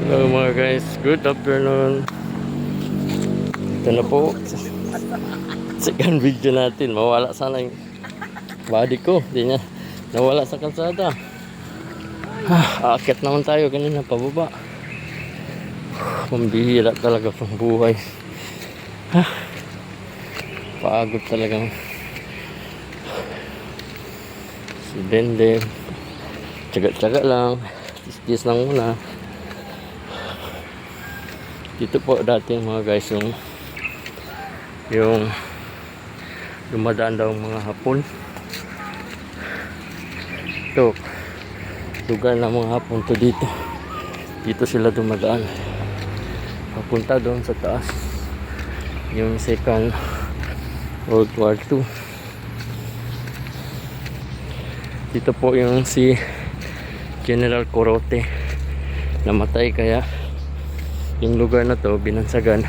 Hello mga guys, good afternoon. Ito na po second video natin. Mawala sana yung body ko. Hindi niya nawala sa kalsada. Aakyat naman tayo kanina pababa. Pambihira talaga pang buhay. Pagod talagang si Dende. Tsaga-tsaga lang. Tis-tis lang muna. Dito po dati mga guys yung dumadaan daw mga hapon. Ito lugar ng mga hapon to dito. Dito sila dumadaan papunta doon sa taas, yung Second World War II. Dito po yung si General Corote namatay, kaya yung lugar na to binansagan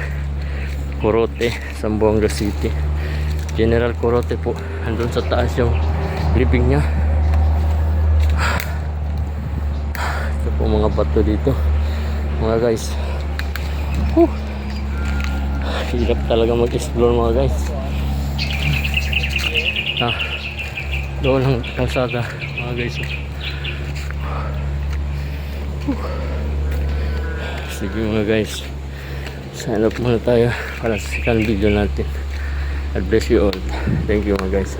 Corote, Zamboanga City. General Corote po, andun sa taas yung libing niya. Ito po mga bato dito mga guys. Hirap talaga mag-explore mga guys. Doon lang kalsada mga guys. Sige mga guys, sign up muna tayo para sa second video natin. God bless you all. Thank you mga guys.